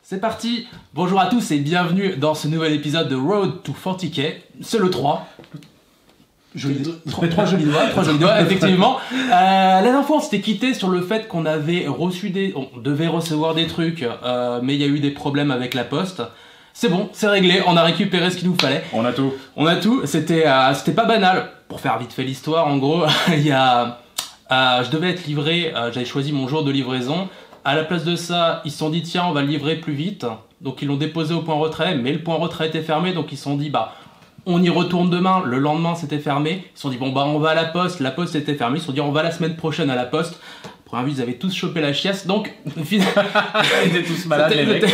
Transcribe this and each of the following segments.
C'est parti. Bonjour à tous et bienvenue dans ce nouvel épisode de Road to 40K. C'est le 3. Trois jolis doigts, effectivement. La dernière fois, on s'était quitté sur le fait qu'on avait reçu on devait recevoir des trucs, mais il y a eu des problèmes avec la poste. C'est bon, c'est réglé, on a récupéré ce qu'il nous fallait. On a tout. C'était pas banal. Pour faire vite fait l'histoire, en gros, je devais être livré, j'avais choisi mon jour de livraison. À la place de ça, ils se sont dit tiens, on va le livrer plus vite. Donc ils l'ont déposé au point retrait, mais le point retrait était fermé, donc ils se sont dit on y retourne demain. Le lendemain, c'était fermé. Ils se sont dit on va à la poste était fermée. Ils se sont dit on va la semaine prochaine à la poste. Pour un vu, ils avaient tous chopé la chiasse, donc finalement ils étaient tous malades les mecs.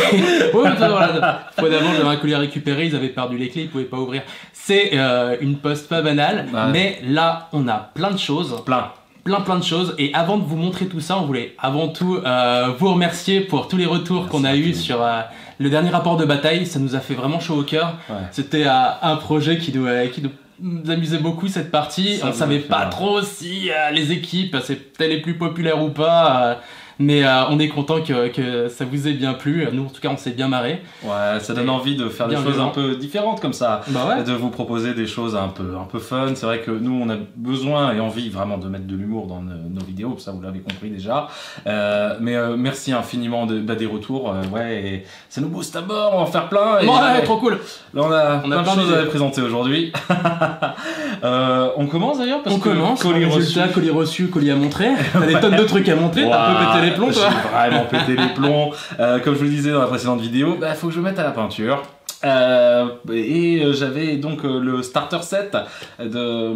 Oui, voilà. Fois d'avant, j'avais un colis à récupérer, ils avaient perdu les clés, ils pouvaient pas ouvrir. C'est une poste pas banale, mais là, on a plein de choses. Plein de choses, et avant de vous montrer tout ça, on voulait avant tout vous remercier pour tous les retours qu'on a eu sur le dernier rapport de bataille. Ça nous a fait vraiment chaud au cœur. C'était un projet qui nous amusait beaucoup, cette partie. On savait pas trop si les équipes c'était les plus populaires ou pas, mais on est content que ça vous ait bien plu. Nous en tout cas on s'est bien marré. Ouais, ça donne envie de faire des choses un peu différentes comme ça, de vous proposer des choses un peu fun. C'est vrai que nous on a besoin et envie vraiment de mettre de l'humour dans nos vidéos, ça vous l'avez compris déjà. Mais merci infiniment des retours, et ça nous booste à bord, on va en faire plein. Et trop cool. Là on a plein de choses à vous présenter aujourd'hui. On commence d'ailleurs parce colis reçu, colis à montrer. T'as des tonnes de trucs à montrer, t'as un peu pété les plombs toi. J'ai vraiment pété les plombs. Comme je vous le disais dans la précédente vidéo, faut que je me mette à la peinture. J'avais donc le starter set de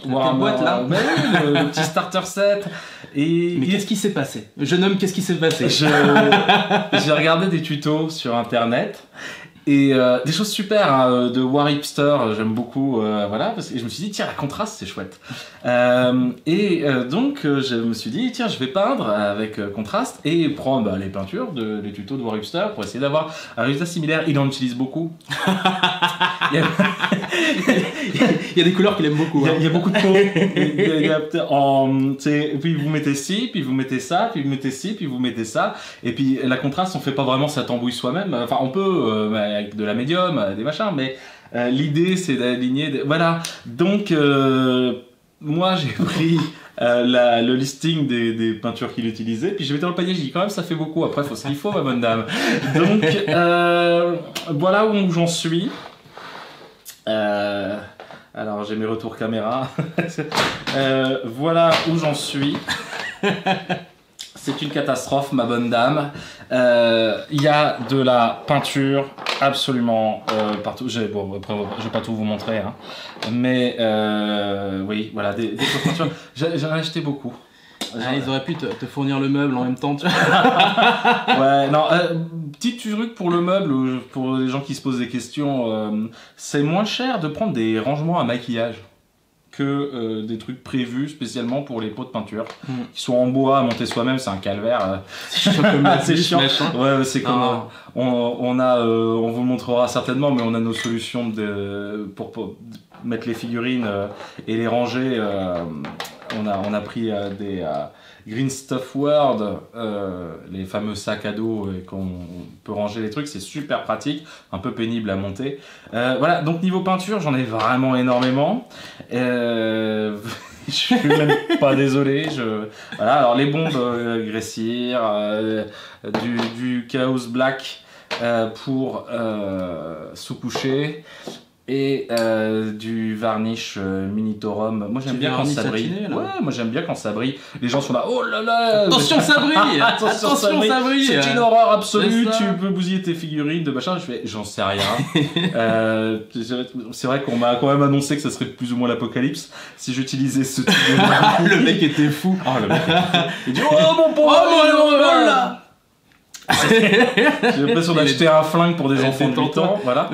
Warhammer, boîte là. Le petit starter set. Mais qu'est-ce qui s'est passé? Jeune homme, qu'est-ce qui s'est passé? J'ai regardé des tutos sur internet. Et des choses super de War Hipster, j'aime beaucoup, parce que je me suis dit tiens, la contraste c'est chouette. Donc je me suis dit tiens, je vais peindre avec contraste et prendre les peintures, les tutos de War Hipster pour essayer d'avoir un résultat similaire. Il en utilise beaucoup. Il y a des couleurs qu'il aime beaucoup. Il y a beaucoup de tons. Puis vous mettez ci, puis vous mettez ça, puis vous mettez ci, puis vous mettez ça. Et puis la contraste, on fait pas vraiment sa tambouille soi-même. Enfin, on peut avec de la médium, des machins, mais l'idée c'est d'aligner. Voilà. Donc moi j'ai pris le listing des peintures qu'il utilisait, puis je mettais dans le panier, j'ai dit quand même ça fait beaucoup. Après, faut ce qu'il faut, ma bonne dame. Donc voilà où j'en suis. Alors j'ai mes retours caméra. Voilà où j'en suis. C'est une catastrophe, ma bonne dame. Il y a de la peinture absolument partout. Je vais pas tout vous montrer, mais oui, voilà, des peintures. J'en ai acheté beaucoup. Ils auraient pu te fournir le meuble en même temps. Ouais, non, petit truc pour le meuble, pour les gens qui se posent des questions, c'est moins cher de prendre des rangements à maquillage que des trucs prévus spécialement pour les pots de peinture qui sont en bois à monter soi-même. C'est un calvaire. C'est chiant. Ouais, c'est comme on vous le montrera certainement, mais on a nos solutions pour mettre les figurines et les ranger. On a pris des Green Stuff World, les fameux sacs à dos qu'on peut ranger les trucs, c'est super pratique, un peu pénible à monter. Voilà, donc niveau peinture, j'en ai vraiment énormément. Je suis même pas désolé. Voilà, alors les bombes Gressir, du Chaos Black pour sous-coucher. Et du varnish Minitorum. Moi j'aime bien quand ça brille. Ouais, moi j'aime bien quand ça brille. Les gens sont là, oh là là, attention ça brille. Attention ça brille. C'est une horreur absolue. Tu peux bousiller tes figurines de machin. Je fais, j'en sais rien. C'est vrai qu'on m'a quand même annoncé que ça serait plus ou moins l'apocalypse si j'utilisais ce type de. Le mec était fou. Le mec était fou. Il dit, oh mon pauvre, là. J'ai l'impression d'acheter un flingue pour des enfants de 8 ans, voilà.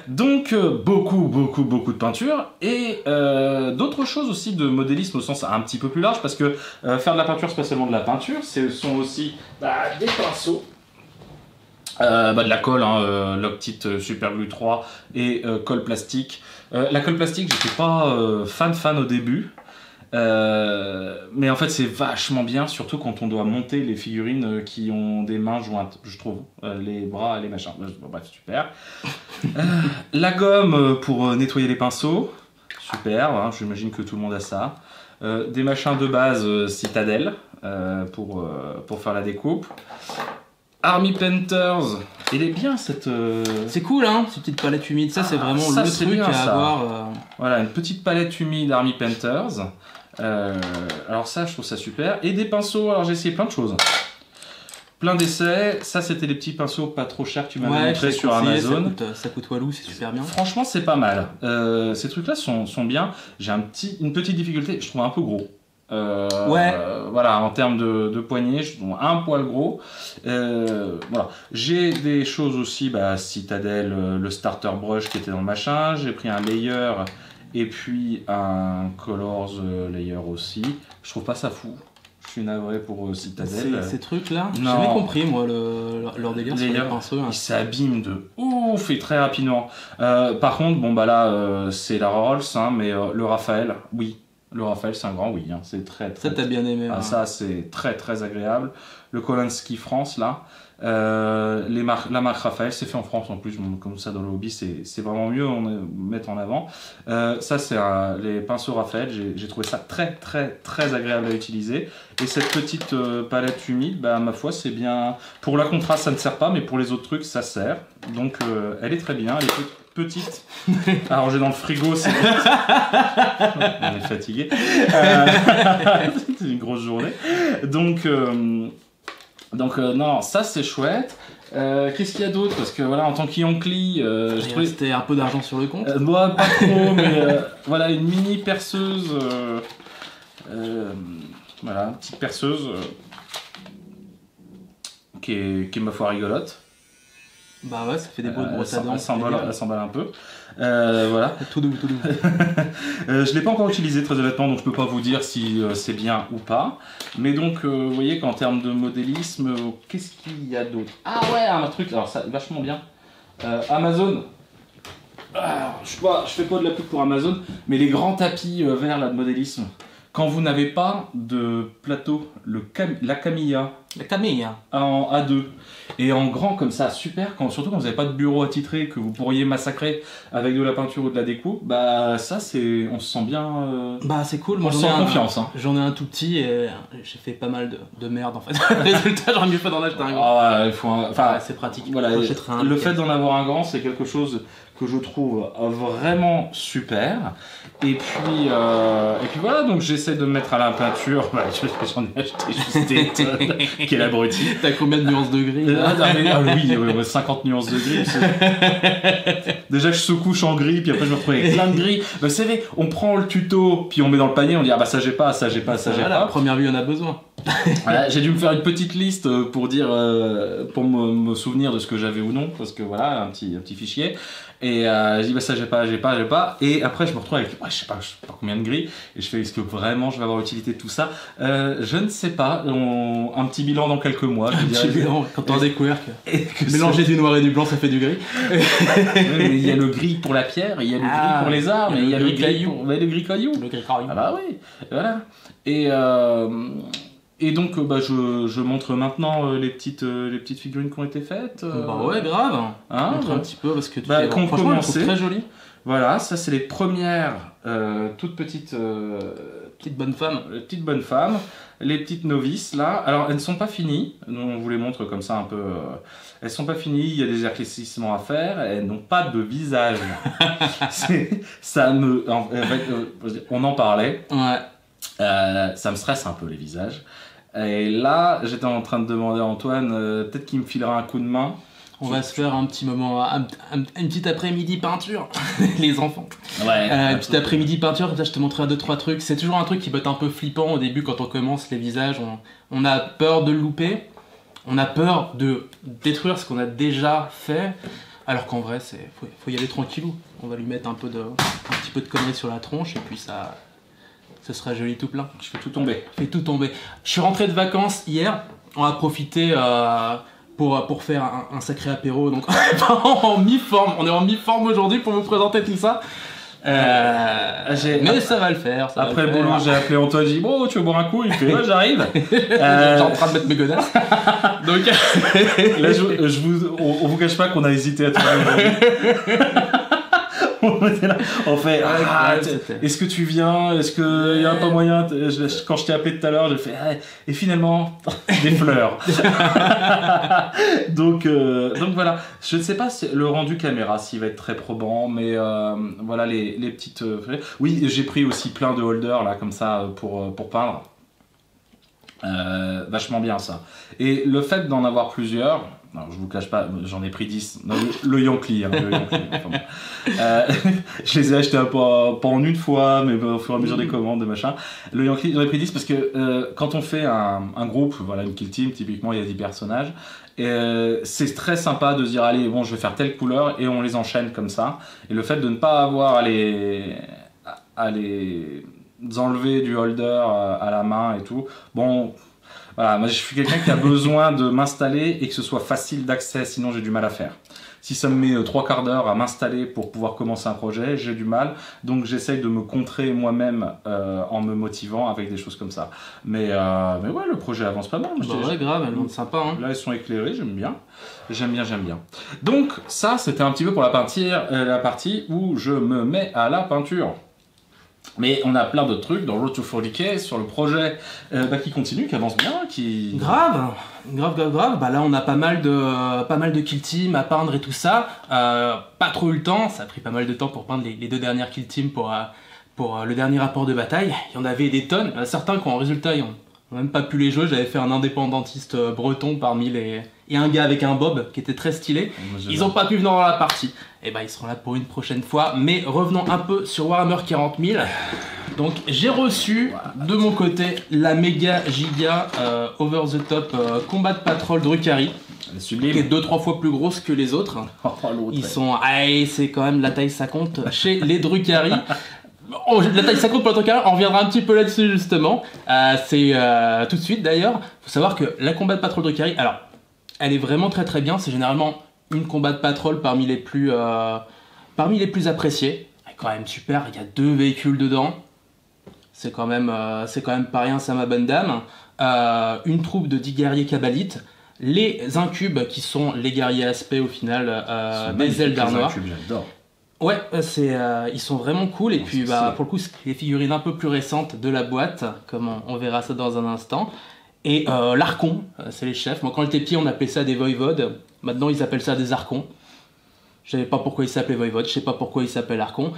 Donc beaucoup de peinture et d'autres choses aussi de modélisme au sens un petit peu plus large, parce que faire de la peinture, c'est pas seulement de la peinture, ce sont aussi des pinceaux. De la colle, Loctite Super Glue 3 et colle plastique. La colle plastique, j'étais pas fan au début. Mais en fait, c'est vachement bien, surtout quand on doit monter les figurines qui ont des mains jointes, je trouve. Les bras, les machins. Bref, super. La gomme pour nettoyer les pinceaux. Super, hein, j'imagine que tout le monde a ça. Des machins de base Citadel pour faire la découpe. Army Painters, il est bien cette... C'est cool hein, cette petite palette humide, ça c'est vraiment ça, le truc à avoir. Voilà, une petite palette humide Army Painters. Alors ça, je trouve ça super. Et des pinceaux, alors j'ai essayé plein de choses. Plein d'essais, ça c'était les petits pinceaux pas trop chers que tu m'avais montré sur Amazon. Ça coûte walou, c'est super bien. Franchement, c'est pas mal. Ces trucs-là sont bien. J'ai une petite difficulté, je trouve un peu gros. Voilà, en termes de poignée, je trouve un poil gros. Voilà. J'ai des choses aussi, Citadel, le starter brush qui était dans le machin. J'ai pris un layer et puis un colors layer aussi. Je trouve pas ça fou. Je suis navré pour Citadel. Ces trucs-là, j'ai jamais compris moi leur délire sur les pinceaux. Ils s'abîment de ouf et très rapidement. Par contre, bon là, c'est la Rolls, hein, mais le Raphaël, oui. Le Raphaël, c'est un grand oui, hein. C'est très. Ça, t'as bien aimé. Ah, ça, c'est très agréable. Le Kolansky France, là. La marque Raphaël, c'est fait en France en plus. Comme ça, dans le hobby, c'est vraiment mieux on mettre en avant. Ça, c'est les pinceaux Raphaël. J'ai trouvé ça très agréable à utiliser. Et cette petite palette humide, ma foi, c'est bien. Pour la contraste, ça ne sert pas, mais pour les autres trucs, ça sert. Donc, elle est très bien. Elle est petite, à ranger dans le frigo, c'est on est fatigué. C'est une grosse journée. Donc non, ça c'est chouette. Qu'est-ce qu'il y a d'autre? Parce que voilà, en tant qu'Yonkli, je trouvais c'était un peu d'argent sur le compte. Moi, pas trop, mais voilà, une mini perceuse. Voilà, une petite perceuse qui est ma foi rigolote. Bah ouais, ça fait des beaux brosses à dents. Elle s'emballe un peu. Voilà. Tout doux. Je l'ai pas encore utilisé très honnêtement, donc je peux pas vous dire si c'est bien ou pas. Mais donc, vous voyez qu'en termes de modélisme, qu'est-ce qu'il y a d'autre? Ah ouais, un truc, alors ça, vachement bien. Amazon. Je fais pas de la pub pour Amazon, mais les grands tapis verts là, de modélisme. Quand vous n'avez pas de plateau, la Camilla. La Camilla. En A2. Et en grand comme ça, super, surtout quand vous n'avez pas de bureau attitré, que vous pourriez massacrer avec de la peinture ou de la découpe, ça on se sent bien... c'est cool, moi on sent confiance. J'en ai un tout petit et j'ai fait pas mal de merde en fait. Résultat, j'aurais mieux fait d'en acheter un grand. Ah ouais, c'est pratique. Voilà, le fait d'en avoir un grand, c'est quelque chose que je trouve vraiment super. Et puis voilà, donc j'essaie de me mettre à la peinture. J'en ai acheté juste des tonnes. Quel abruti. T'as combien de nuances de gris oui, 50 nuances de gris. Déjà que je sous-couche en gris, puis après je me retrouve avec plein de gris. Vous savez, on prend le tuto, puis on met dans le panier, on dit ça j'ai pas, ça j'ai pas, ça j'ai pas. À première vue, on a besoin. Voilà, j'ai dû me faire une petite liste pour dire, pour me souvenir de ce que j'avais ou non, parce que voilà, un petit fichier. Et je dis ça j'ai pas. Et après je me retrouve avec je sais pas combien de gris. Et je fais est-ce que vraiment je vais avoir utilité de tout ça? Je ne sais pas. Un petit bilan dans quelques mois. Un petit bilan quand on a découvert que mélanger du noir et du blanc ça fait du gris. Il y a le gris pour la pierre, il y a le gris pour les arbres, il y a le gris caillou. Le gris caillou. Ah bah oui. Voilà. Et donc je montre maintenant les petites figurines qui ont été faites. Ouais, grave. Montre un petit peu parce que qu'on franchement elles sont très jolies. Voilà, ça c'est les premières toutes petites bonnes femmes. Petites bonnes femmes, les petites novices là. Alors elles ne sont pas finies, on vous les montre comme ça un peu. Elles sont pas finies, il y a des éclaircissements à faire, elles n'ont pas de visage. On en parlait. Ouais. Ça me stresse un peu les visages. Et là, j'étais en train de demander à Antoine, peut-être qu'il me filera un coup de main. On va se faire un petit moment, une petite après-midi peinture, les enfants. Ouais. Une petite après-midi peinture, comme ça je te montrerai 2-3 trucs. C'est toujours un truc qui peut être un peu flippant au début quand on commence les visages. On a peur de le louper, on a peur de détruire ce qu'on a déjà fait. Alors qu'en vrai, faut y aller tranquillou. On va lui mettre un petit peu de conneries sur la tronche et puis ce sera joli tout plein. Je fais tout tomber. Je suis rentré de vacances hier. On a profité pour faire un sacré apéro. Donc en mi-forme. On est en mi-forme aujourd'hui pour vous présenter tout ça. Mais ça va le faire. Après le boulot, j'ai appelé Antoine, j'ai dit bon, tu veux boire un coup? Il fait ouais, j'arrive. J'étais en train de mettre mes godasses. Donc là, on vous cache pas qu'on a hésité à tout on fait est-ce que tu viens? Est-ce qu'il y a pas moyen? Quand je t'ai appelé tout à l'heure, j'ai fait et finalement des fleurs. donc voilà, je ne sais pas si le rendu caméra s'il va être très probant, mais voilà les petites oui, j'ai pris aussi plein de holders là comme ça pour peindre. Vachement bien ça. Et le fait d'en avoir plusieurs, non, je vous cache pas, j'en ai pris 10. Non, le Yankee. Hein, enfin, bon. Je les ai achetés pas en une fois, mais au fur et à mesure des commandes, des machins. Le Yankee, j'en ai pris 10 parce que quand on fait un groupe, voilà, une kill team, typiquement il y a 10 personnages, c'est très sympa de se dire allez, bon, je vais faire telle couleur et on les enchaîne comme ça. Et le fait de ne pas avoir à les enlever du holder à la main et tout, bon. Voilà, moi je suis quelqu'un qui a besoin de m'installer et que ce soit facile d'accès, sinon j'ai du mal à faire. Si ça me met 3 quarts d'heure à m'installer pour pouvoir commencer un projet, j'ai du mal. Donc j'essaye de me contrer moi-même en me motivant avec des choses comme ça. Mais ouais, le projet avance pas mal. Ouais, grave, elles sont sympas. Hein. Là, elles sont éclairées, j'aime bien. J'aime bien. Donc ça, c'était un petit peu pour la partie où je me mets à la peinture. Mais on a plein d'autres trucs dans Road to 40K sur le projet qui continue, qui avance bien, qui... Grave. Bah là, on a pas mal de kill team à peindre et tout ça. Pas trop eu le temps. Ça a pris pas mal de temps pour peindre les 2 dernières kill team pour le dernier rapport de bataille. Il y en avait des tonnes. Il y en a certains qui, en résultat, ils n'ont même pas pu les jouer. J'avais fait un indépendantiste breton parmi les... Et un gars avec un bob qui était très stylé. Ils n'ont pas pu venir dans la partie. Et bah ils seront là pour une prochaine fois. Mais revenons un peu sur Warhammer 40 000. Donc j'ai reçu de mon côté la méga giga over the top Combat Patrol Drukhari. Qui est 2-3 fois plus grosse que les autres. Ils sont... c'est quand même la taille ça compte chez les Drukhari. La taille 50 pour le Drukhari, on reviendra un petit peu là-dessus justement. C'est tout de suite d'ailleurs. Faut savoir que la Combat Patrol Drukhari, alors elle est vraiment très très bien. C'est généralement une Combat Patrol parmi les plus appréciés. Elle est quand même super. Il y a 2 véhicules dedans. C'est quand même pas rien, ça ma bonne dame. Une troupe de 10 guerriers kabbalites. Les incubes qui sont les guerriers aspects au final des Eldar noirs. J'adore. Ouais, ils sont vraiment cool. Et puis pour le coup, c'est les figurines un peu plus récentes de la boîte, comme on verra ça dans un instant. Et l'Archon, c'est les chefs. Moi, quand j'étais petit, on appelait ça des voïvodes. Maintenant, ils appellent ça des archons. Je savais pas pourquoi ils s'appelaient voïvodes, je sais pas pourquoi ils s'appellent archons.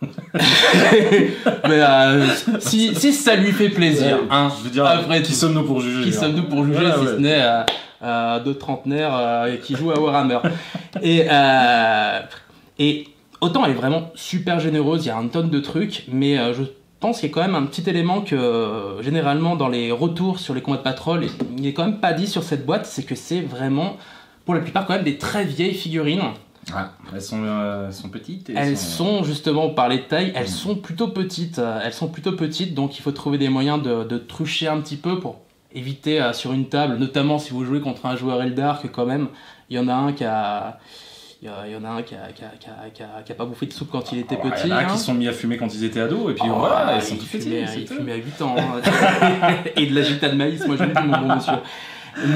Mais si ça lui fait plaisir, hein. Je veux dire, après, qui sommes-nous pour juger? Qui sommes-nous pour juger, si ce n'est deux trentenaires qui jouent à Warhammer. Et autant elle est vraiment super généreuse, il y a une tonne de trucs, mais je pense qu'il y a quand même un petit élément que généralement dans les retours sur les combats de patrol, il n'est quand même pas dit sur cette boîte, c'est que c'est vraiment pour la plupart quand même des très vieilles figurines. Ah, elles sont petites. Elles sont justement, par les tailles, elles sont plutôt petites. Donc il faut trouver des moyens de trucher un petit peu pour éviter sur une table, notamment si vous jouez contre un joueur Eldar, que quand même, il y en a un qui a pas bouffé de soupe quand il était petit. Il y en a qui se sont mis à fumer quand ils étaient ados, et puis voilà, ils sont tous petits. Il fumait à 8 ans. Hein. Et de la gita de maïs, moi je le dis, mon bon monsieur.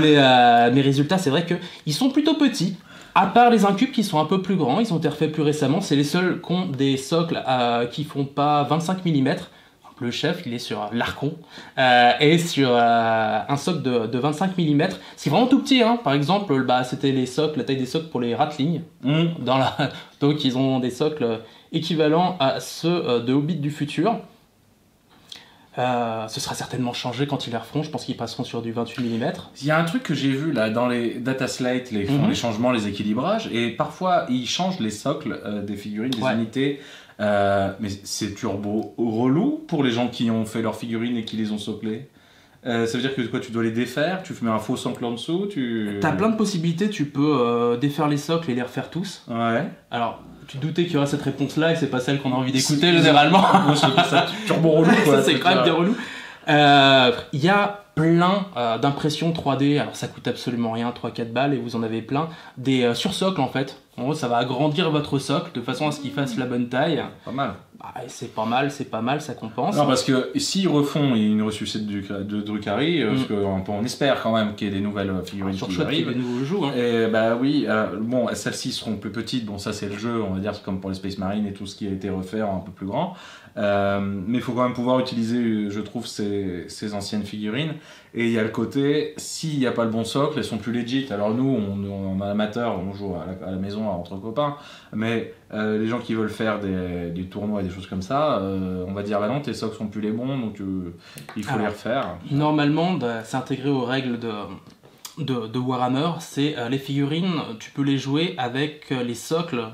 Mais résultat, c'est vrai qu'ils sont plutôt petits. À part les incubes qui sont un peu plus grands, ils ont été refaits plus récemment, c'est les seuls qui ont des socles qui font pas 25 mm. Le chef, il est sur l'Archon et sur un socle de 25 mm. C'est vraiment tout petit, hein. Par exemple, c'était les socles, la taille des socles pour les Ratling. Donc ils ont des socles équivalents à ceux de Hobbit du futur. Ce sera certainement changé quand ils les referont. Je pense qu'ils passeront sur du 28 mm. Il y a un truc que j'ai vu là dans les data slides, les changements, les équilibrages, et parfois ils changent les socles des figurines, des unités. Mais c'est turbo relou pour les gens qui ont fait leurs figurines et qui les ont soclées. Ça veut dire que quoi, tu dois les défaire, tu mets un faux socle en dessous, T'as plein de possibilités, tu peux défaire les socles et les refaire tous. Ouais. Alors, tu te doutais qu'il y aurait cette réponse-là et c'est pas celle qu'on a envie d'écouter généralement. Moi, je trouve ça turbo relou, quoi. C'est quand même bien relou. Il y a plein d'impressions 3D, alors ça coûte absolument rien, 3-4 balles, et vous en avez plein. Des sursocles en fait. En gros, ça va agrandir votre socle de façon à ce qu'il fasse la bonne taille. Pas mal. Bah, c'est pas mal, ça compense. Non, parce que s'ils refont une ressuscite de Drukhari, parce qu'on espère quand même qu'il y ait des nouvelles figurines qui arrivent. Des nouveaux jeux. Hein. Et bah oui, bon, celles-ci seront plus petites, bon ça c'est le jeu, on va dire, c'est comme pour les Space Marine et tout ce qui a été refait un peu plus grand. Mais il faut quand même pouvoir utiliser, je trouve, ces anciennes figurines. Et il y a le côté, s'il n'y a pas le bon socle, elles sont plus legit. Alors nous, on est amateurs, on joue à la maison entre copains, mais les gens qui veulent faire des tournois et des choses comme ça, on va dire, bah non, tes socles sont plus les bons, donc il faut les refaire. Normalement, c'est intégré aux règles de Warhammer, c'est les figurines, tu peux les jouer avec les socles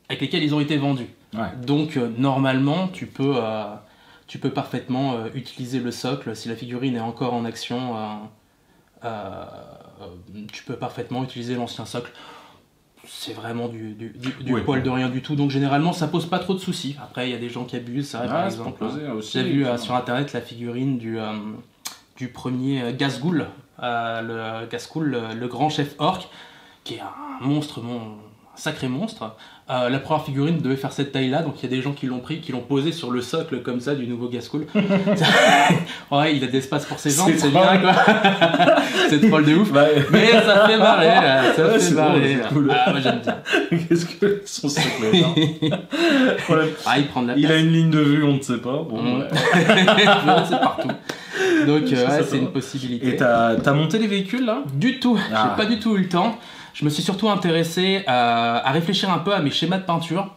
avec lesquels ils ont été vendus. Ouais. Donc normalement, tu peux parfaitement utiliser le socle. Si la figurine est encore en action, tu peux parfaitement utiliser l'ancien socle. C'est vraiment du poil de rien du tout. Donc généralement, ça pose pas trop de soucis. Après, il y a des gens qui abusent. Ça, par exemple, j'ai vu sur internet la figurine du premier Ghazghkull, le Ghazghkull, le grand chef orc, qui est un monstre, un sacré monstre. La première figurine devait faire cette taille-là, donc il y a des gens qui l'ont pris, qui l'ont posé sur le socle comme ça du nouveau Ghazghkull. Ouais, il a de l'espace pour ses jambes, c'est bien quoi. C'est troll de ouf. Mais ça fait marrer, ça fait marrer. Cool. Ah, moi j'aime bien. Qu'est-ce que son socle est il prend de la place. Il a une ligne de vue, on ne sait pas. Bon, c'est partout. Donc c'est une possibilité. Et t'as monté les véhicules là? Du tout, j'ai pas du tout eu le temps. Je me suis surtout intéressé à réfléchir un peu à mes schémas de peinture.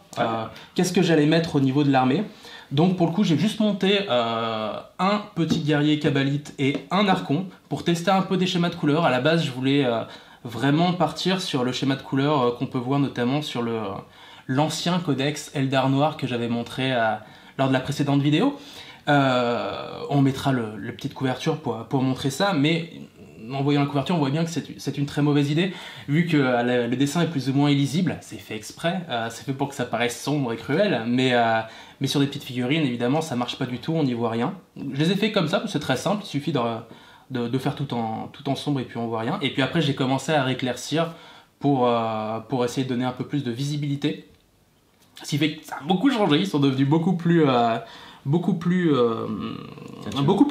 Qu'est-ce que j'allais mettre au niveau de l'armée. Donc pour le coup, j'ai juste monté un petit guerrier Kabbalite et un archon pour tester un peu des schémas de couleurs. À la base, je voulais vraiment partir sur le schéma de couleurs qu'on peut voir notamment sur l'ancien codex Eldar Noir que j'avais montré lors de la précédente vidéo. On mettra la petite couverture pour montrer ça, mais en voyant la couverture, on voit bien que c'est une très mauvaise idée, vu que le dessin est plus ou moins illisible. C'est fait exprès, c'est fait pour que ça paraisse sombre et cruel, mais sur des petites figurines, évidemment, ça marche pas du tout, on n'y voit rien. Je les ai fait comme ça, c'est très simple, il suffit de faire tout en sombre et puis on voit rien. Et puis après, j'ai commencé à rééclaircir pour essayer de donner un peu plus de visibilité. Ce qui fait que ça a beaucoup changé, ils sont devenus beaucoup plus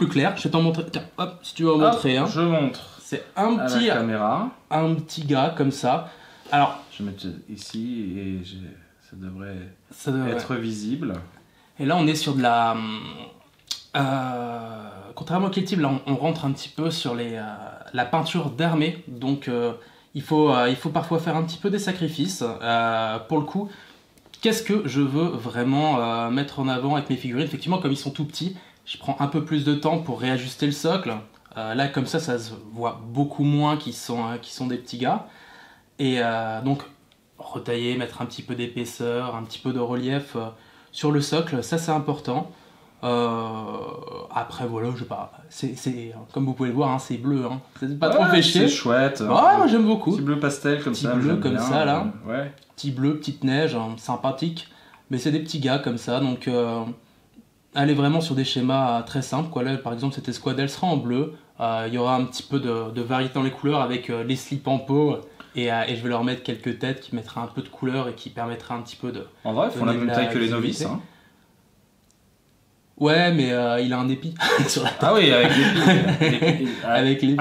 clair. Je vais t'en montrer. Tiens, hop, si tu veux en montrer un. Je montre. C'est un petit gars comme ça. Alors, je vais mettre ici et ça devrait être visible. Et là, on est sur de la. Contrairement au Keltib, là, on rentre un petit peu sur la peinture d'armée. Donc, il faut parfois faire un petit peu des sacrifices. Pour le coup. Qu'est-ce que je veux vraiment mettre en avant avec mes figurines? Effectivement, comme ils sont tout petits, je prends un peu plus de temps pour réajuster le socle. Là, comme ça se voit beaucoup moins qu'ils sont des petits gars. Et donc, retailler, mettre un petit peu d'épaisseur, un petit peu de relief sur le socle, ça c'est important. Après, voilà, je sais pas. Comme vous pouvez le voir, hein, c'est bleu. Hein. C'est pas trop fait chier. C'est chouette. Ouais, moi j'aime beaucoup. Petit bleu pastel comme ça. Petit bleu comme ça, là. Ouais. Petit bleu, petite neige, hein, sympathique. Mais c'est des petits gars comme ça, donc allez vraiment sur des schémas très simples. Quoi. Là, par exemple, cette escouade, elle sera en bleu. Il y aura un petit peu de variété dans les couleurs avec les slips en peau. Et je vais leur mettre quelques têtes qui mettraient un peu de couleur et qui permettraient un petit peu de... En vrai, ils font la même taille que les novices. Hein. Ouais, mais il a un épi sur la tête. Ah oui, avec l'épi. Avec l'épi.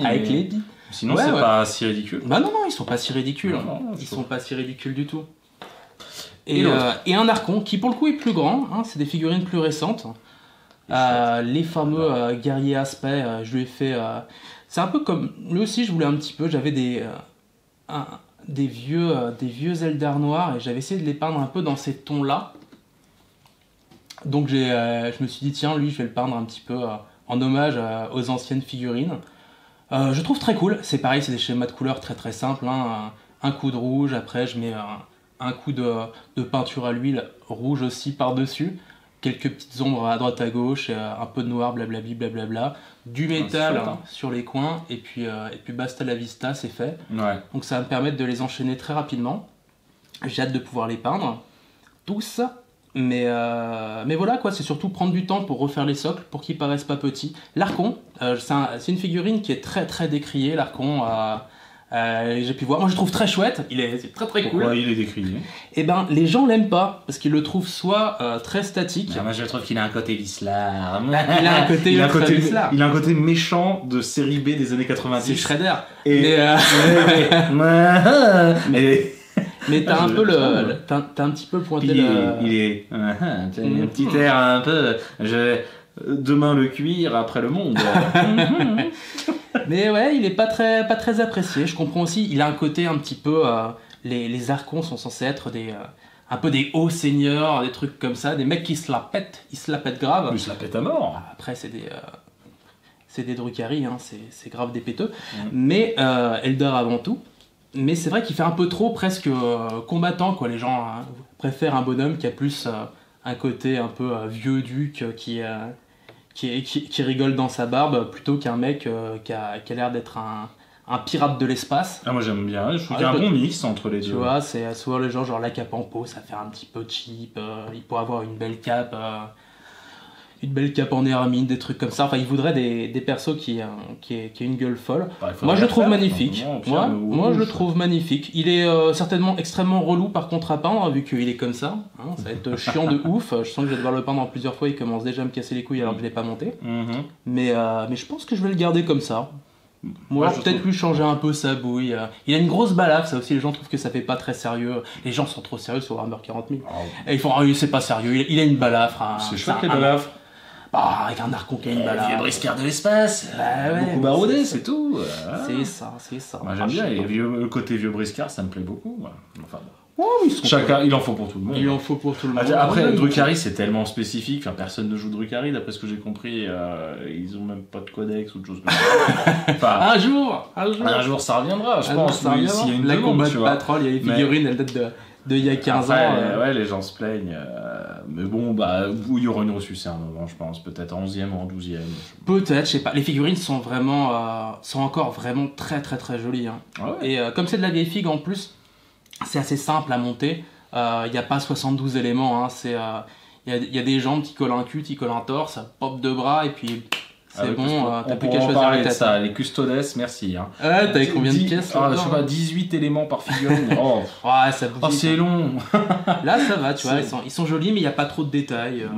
Avec l'épi. Sinon, c'est pas si ridicule. Bah non, ils sont pas si ridicules. Ils sont pas si ridicules du tout. Et un archon qui, pour le coup, est plus grand. Hein, c'est des figurines plus récentes. Les fameux guerriers aspects, je lui ai fait... c'est un peu comme... Lui aussi, je voulais un petit peu... J'avais des vieux Eldar noirs et j'avais essayé de les peindre un peu dans ces tons-là. Donc je me suis dit, tiens, lui, je vais le peindre un petit peu en hommage aux anciennes figurines. Je trouve très cool. C'est pareil, c'est des schémas de couleurs très très simples. Hein. Un coup de rouge, après je mets un coup de peinture à l'huile rouge aussi par-dessus. Quelques petites ombres à droite à gauche, un peu de noir, blablabli, blablabla. Du métal sur les coins, et puis basta la vista, c'est fait. Ouais. Donc ça va me permettre de les enchaîner très rapidement. J'ai hâte de pouvoir les peindre. Tous. Mais voilà quoi, c'est surtout prendre du temps pour refaire les socles pour qu'ils paraissent pas petits. L'archon, c'est une figurine qui est très très décriée. L'archon, J'ai pu voir, moi je le trouve très chouette, c'est très très cool. Pourquoi il est décrié? Et ben les gens l'aiment pas parce qu'ils le trouvent soit très statique. Moi je trouve qu'il a un côté l'islam. Il a un côté l'islam. Il a un côté méchant de série B des années 90. C'est Shredder. Mais t'as un peu t'as un petit peu pointé il est un petit air un peu demain le cuir, après le monde. Mais ouais, il est pas très apprécié. Je comprends aussi, il a un côté un petit peu les archons sont censés être un peu des hauts seigneurs, des trucs comme ça, des mecs qui se la pètent, ils se la pètent grave. Ils se la pètent à mort. Après c'est des Drukhari, hein, c'est grave des péteux. Mais Eldar avant tout. Mais c'est vrai qu'il fait un peu trop presque combattant, quoi. Les gens préfèrent un bonhomme qui a plus un côté un peu vieux duc qui rigole dans sa barbe plutôt qu'un mec qui a l'air d'être un pirate de l'espace. Ah, moi j'aime bien, je trouve qu'il y a un bon mix entre les deux. Tu vois, c'est souvent les gens genre la cape en peau, ça fait un petit peu cheap, il pourrait avoir une belle cape en hermine, des trucs comme ça. Enfin, il voudrait des persos qui aient une gueule folle. Moi, je le trouve magnifique. Moi, je le trouve magnifique. Il est certainement extrêmement relou par contre à peindre, vu qu'il est comme ça. Hein, ça va être chiant de ouf. Je sens que je vais devoir le peindre plusieurs fois. Il commence déjà à me casser les couilles alors que je l'ai pas monté. Mais je pense que je vais le garder comme ça. Moi, peut-être lui changer un peu sa bouille. Il a une grosse balafre, ça aussi, les gens trouvent que ça fait pas très sérieux. Les gens sont trop sérieux sur Warhammer 40 000. Et ils font, c'est pas sérieux, il a une balafre. C'est chouette les balafres. Avec un archon qui a une balafre. Vieux briscard de l'espace. Beaucoup baroudé, c'est tout. C'est ça. Moi j'aime bien, et le côté vieux briscard, ça me plaît beaucoup. Enfin, bon. Il en faut pour tout le monde. Après, Drukhari c'est tellement spécifique, enfin, personne ne joue Drukhari d'après ce que j'ai compris, ils ont même pas de codex ou de choses comme ça. Enfin, un jour ça reviendra, je pense. S'il y a une combat de Patrol, il y a les figurines, elles datent de il y a 15 ans. Ouais, les gens se plaignent. Mais bon, il y aura une ressucée à un moment, je pense. Peut-être en 11e ou en 12e. Peut-être, je sais pas. Les figurines sont encore vraiment très très très jolies. Hein. Ah ouais. Et comme c'est de la vieille figue en plus, c'est assez simple à monter. Il n'y a pas 72 éléments. Hein. Il y a des jambes qui collent un cul, qui collent un torse, pop deux bras et puis... C'est bon, t'as plus qu'à choisir la tête. Ça, les custodes, merci. Hein. T'avais combien de pièces je sais pas, 18 éléments par figurine. Ouais, ça bouge. C'est long. Là, ça va, tu vois, ils sont jolis, mais il n'y a pas trop de détails.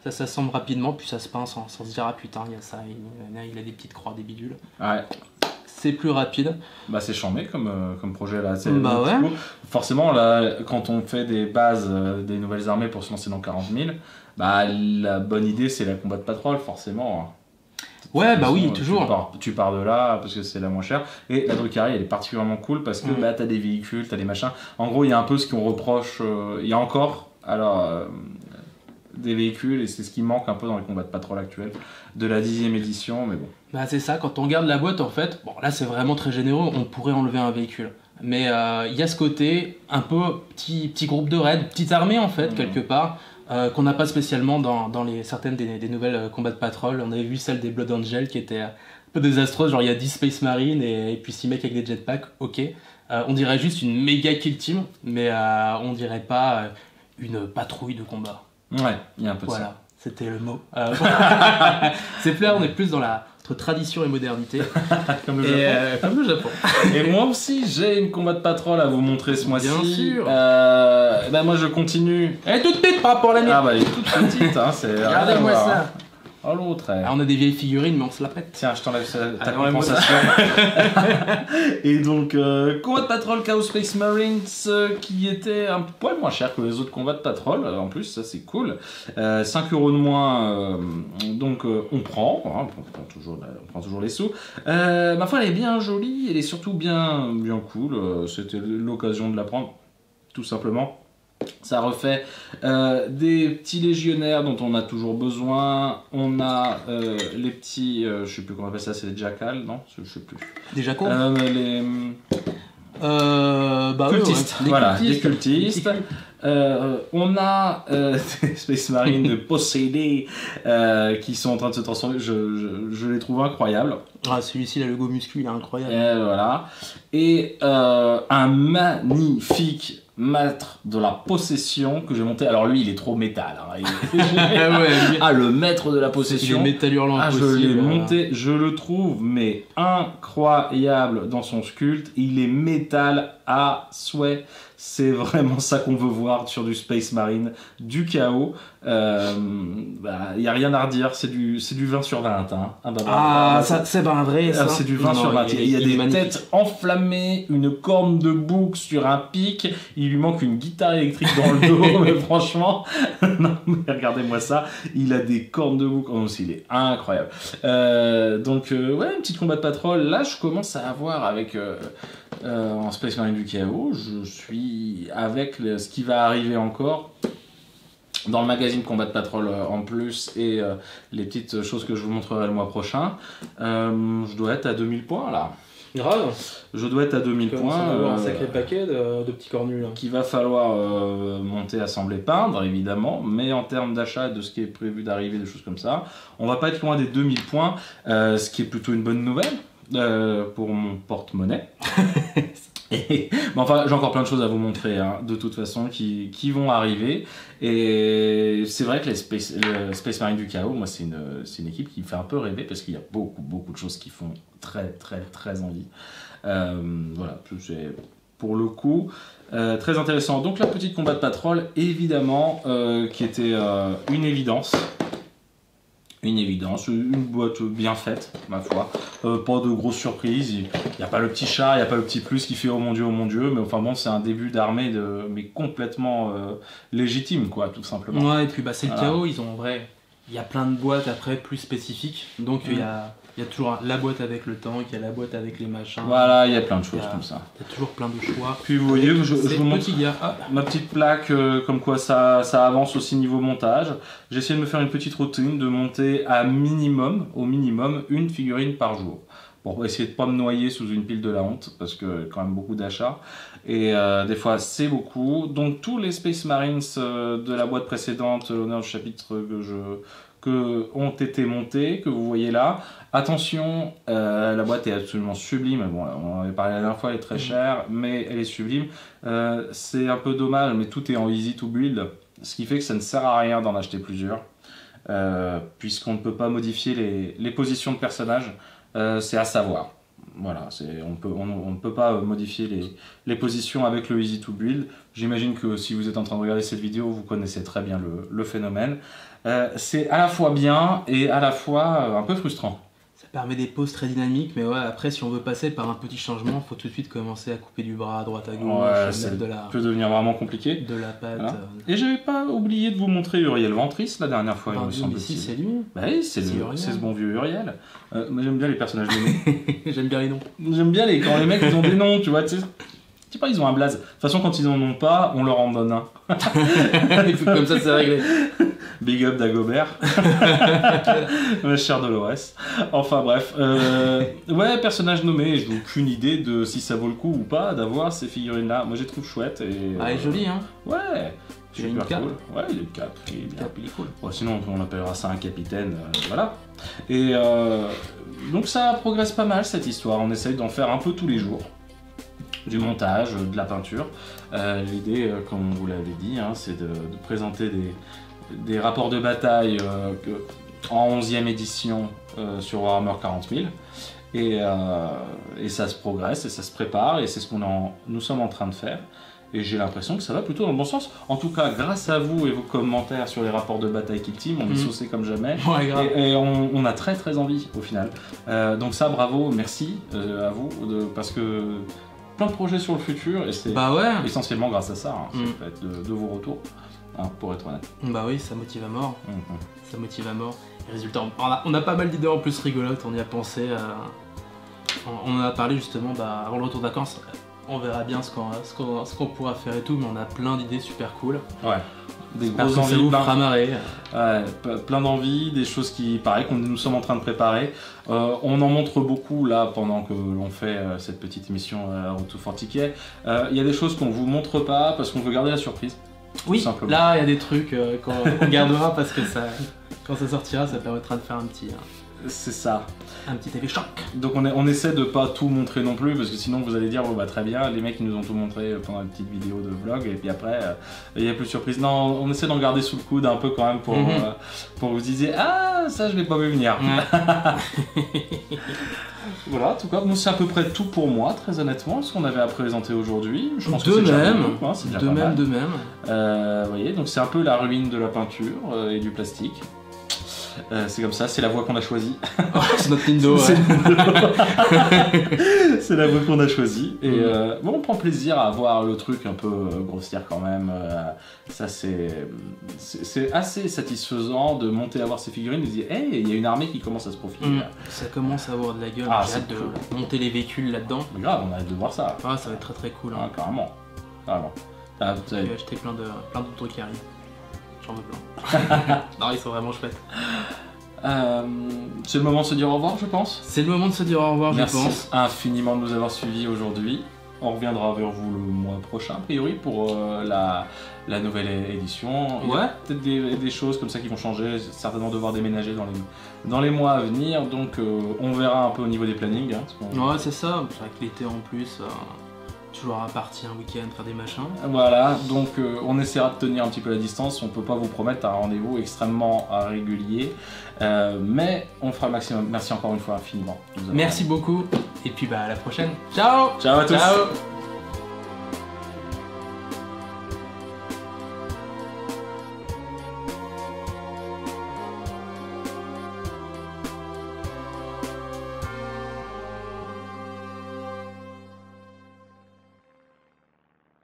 Ça s'assemble rapidement, puis ça se peint sans se dire, ah putain, il y a ça, il a des petites croix, des bidules. Ouais. C'est plus rapide. C'est chambé comme projet là. Ouais. Forcément, là, quand on fait des bases des nouvelles armées pour se lancer dans 40 000, la bonne idée c'est la combat de patrol, forcément. Ouais, oui, toujours. Tu pars de là parce que c'est la moins chère. Et la Drukhari, elle est particulièrement cool parce que t'as des véhicules, t'as des machins. En gros, il y a un peu ce qu'on reproche. Il y a encore des véhicules et c'est ce qui manque un peu dans les combats de patrol actuels de la 10e édition, mais bon. C'est ça, quand on regarde la boîte, en fait, bon, là c'est vraiment très généreux, on pourrait enlever un véhicule. Mais il y a ce côté un peu petit groupe de raid, petite armée en fait, quelque part. Qu'on n'a pas spécialement dans certaines des nouvelles combats de patrol. On avait vu celle des Blood Angel qui était un peu désastreuse, genre il y a 10 Space Marines et puis 6 mecs avec des jetpacks, ok. On dirait juste une méga kill team, mais on dirait pas une patrouille de combat. Ouais, il y a un peu de ça. Voilà, c'était le mot. C'est plus là, on est plus dans entre tradition et modernité. Comme le Japon. Et moi aussi, j'ai une combat de patrol à vous montrer ce mois-ci. Bien sûr. Moi, je continue. Elle est toute petite par rapport à la mienne. Elle est toute petite. Regardez-moi ça. Oh, l'autre. On a des vieilles figurines, mais on se la pète. Tiens, je t'enlève ta compensation. Et donc, combat de patrol Chaos Space Marines qui était un poil moins cher que les autres combats de patrol. En plus, ça c'est cool. 5 € de moins, donc on prend. On prend toujours les sous. Ma foi, elle est bien jolie. Elle est surtout bien cool. C'était l'occasion de la prendre, tout simplement. Ça refait des petits légionnaires dont on a toujours besoin. On a les petits, je sais plus comment on appelle ça, c'est des jackals, non? Je sais plus. Des jackals cultistes, des cultistes. On a des Space Marines de possédés qui sont en train de se transformer. Je les trouve incroyables. Celui-ci, le logo muscu, il est incroyable. Voilà. Et un magnifique maître de la possession que j'ai monté. Alors lui, il est trop métal. Hein. Le maître de la possession. Il est métal hurlant. Je l'ai monté, je le trouve mais incroyable dans son sculpte. Il est métal à souhait. C'est vraiment ça qu'on veut voir sur du Space Marine, du chaos. Y a rien à redire, c'est du 20 sur 20. Hein. C'est pas un vrai ça. C'est du 20 sur 20. Il y a des têtes enflammées, une corne de bouc sur un pic. Il lui manque une guitare électrique dans le dos, mais franchement, non, mais regardez-moi ça. Il a des cornes de bouc. Oh, il est incroyable. Donc, une petite combat de patrol. Là, je commence à avoir avec. En Space Marine du Chaos, je suis avec ce qui va arriver encore dans le magazine Combat de Patrol en plus et les petites choses que je vous montrerai le mois prochain. Je dois être à 2000 points là. Grave. Je dois être à 2000 points. Un sacré paquet de petits cornus là. Qu'il va falloir monter, assembler, peindre évidemment, mais en termes d'achat de ce qui est prévu d'arriver, des choses comme ça, on va pas être loin des 2000 points, ce qui est plutôt une bonne nouvelle. Pour mon porte-monnaie. Mais enfin, j'ai encore plein de choses à vous montrer, hein, de toute façon, qui vont arriver. Et c'est vrai que le Space Marine du Chaos, moi, c'est une équipe qui me fait un peu rêver parce qu'il y a beaucoup de choses qui font très envie. Voilà, c'est pour le coup très intéressant. Donc, la petite combat de patrol, évidemment, qui était une évidence. Une boîte bien faite, ma foi. Pas de grosses surprises. Il n'y a pas le petit chat, il n'y a pas le petit plus qui fait oh mon dieu. Mais enfin bon, c'est un début d'armée mais complètement légitime, quoi, tout simplement. Ouais, et puis c'est le chaos. Ils ont en vrai. Il y a plein de boîtes après plus spécifiques. Donc il y a toujours la boîte avec le tank, il y a la boîte avec les machins. Voilà, il y a plein de choses comme ça. Il y a toujours plein de choix. Puis vous voyez, je vous montre ma petite plaque, comme quoi ça avance aussi niveau montage. J'ai essayé de me faire une petite routine, de monter au minimum, une figurine par jour. Pour essayer de ne pas me noyer sous une pile de la honte, parce que quand même beaucoup d'achats. Et des fois c'est beaucoup. Donc tous les Space Marines de la boîte précédente, l'honneur du chapitre que ont été montés, que vous voyez là. Attention, la boîte est absolument sublime. Bon, on en avait parlé la dernière fois, elle est très chère, mais elle est sublime. C'est un peu dommage, mais tout est en easy to build, ce qui fait que ça ne sert à rien d'en acheter plusieurs, puisqu'on ne peut pas modifier les positions de personnages. C'est à savoir. Voilà, on ne peut pas modifier les positions avec le easy to build. J'imagine que si vous êtes en train de regarder cette vidéo, vous connaissez très bien le phénomène. C'est à la fois bien et à la fois un peu frustrant. Ça permet des poses très dynamiques, mais ouais, après si on veut passer par un petit changement, il faut tout de suite commencer à couper du bras à droite à gauche, ça peut devenir vraiment compliqué. De la pâte. Voilà. Et j'avais pas oublié de vous montrer Uriel Ventris la dernière fois, il me semble. Ici, c'est lui. Bah oui, c'est ce bon vieux Uriel. Moi j'aime bien les personnages nommés. J'aime bien les noms. J'aime bien quand les mecs ils ont des noms, tu vois, tu sais pas, ils ont un blaze. De toute façon, quand ils en ont pas, on leur en donne un. Comme ça, c'est réglé. Big up Dagobert. Ma chère Dolores. Enfin bref. Ouais, personnage nommé. Je n'ai aucune idée de si ça vaut le coup ou pas d'avoir ces figurines-là. Moi, je les trouve chouettes. Et, elle est jolie, hein. Ouais. Il a une cape. Cool. Ouais, il a une cape. Il est cool. Bon, sinon, on appellera ça un capitaine. Voilà. Et donc, ça progresse pas mal, cette histoire. On essaye d'en faire un peu tous les jours. Du montage, de la peinture. L'idée, comme vous l'avez dit, hein, c'est de présenter des rapports de bataille en 11e édition sur Warhammer 40 000. Et ça se progresse et ça se prépare et c'est ce nous sommes en train de faire. Et j'ai l'impression que ça va plutôt dans le bon sens. En tout cas, grâce à vous et vos commentaires sur les rapports de bataille Kill Team, on est saucé comme jamais. Ouais, grave. Et on a très envie au final. Donc ça, bravo, merci à vous, parce que plein de projets sur le futur et c'est essentiellement grâce à ça, hein, c'est le fait de vos retours, hein, pour être honnête. Bah oui, ça motive à mort. Ça motive à mort. Les résultats, on a pas mal d'idées en plus rigolotes, on y a pensé. On en a parlé justement avant le retour de vacances. On verra bien ce qu'on pourra faire et tout, mais on a plein d'idées super cool. Ouais. Des grosses envies, ça vous fera marrer. Plein d'envies, des choses qui, pareil, qu'on nous sommes en train de préparer. On en montre beaucoup là pendant que l'on fait cette petite émission Road to 40K. Il y a des choses qu'on vous montre pas parce qu'on veut garder la surprise. Oui, là il y a des trucs qu'on gardera parce que quand ça sortira, ça permettra de faire un petit C'est ça. Un petit effet choc. Donc on essaie de pas tout montrer non plus, parce que sinon vous allez dire, bon bah très bien, les mecs ils nous ont tout montré pendant une petite vidéo de vlog, et puis après, il n'y a plus de surprise. Non, on essaie d'en garder sous le coude un peu quand même pour que vous disiez, ah, ça je l'ai pas vu venir. Voilà, en tout cas, c'est à peu près tout pour moi, très honnêtement, ce qu'on avait à présenter aujourd'hui. Je pense que c'est déjà bon, hein, c'est déjà pas mal. De même. Vous voyez, donc c'est un peu la ruine de la peinture et du plastique. C'est comme ça, c'est la voie qu'on a choisie. C'est notre Nintendo. C'est la voie qu'on a choisie. Et bon, on prend plaisir à voir le truc un peu grossière quand même. Ça, c'est assez satisfaisant de monter à voir ces figurines et de dire, hey, il y a une armée qui commence à se profiler. Ça commence à avoir de la gueule. J'ai hâte de monter les véhicules là-dedans. Mais grave, on a hâte de voir ça. Ah, ça va être très très cool. Ah, carrément. Je vais acheter plein d'autres trucs qui arrivent. J'en veux plein. Non, ils sont vraiment chouettes. C'est le moment de se dire au revoir, je pense. C'est le moment de se dire au revoir, Merci je pense. infiniment de nous avoir suivis aujourd'hui. On reviendra vers vous le mois prochain, a priori, pour la nouvelle édition. Il y a peut-être des choses comme ça qui vont changer, certainement devoir déménager dans les mois à venir. Donc on verra un peu au niveau des plannings. Hein, ouais, c'est ça. Avec l'été en plus. Toujours à partir un week-end, faire des machins. Voilà, donc on essaiera de tenir un petit peu la distance. On peut pas vous promettre un rendez-vous extrêmement régulier, mais on fera le maximum. Merci encore une fois infiniment. Merci beaucoup, et puis à la prochaine. Ciao. Ciao à tous. Ciao.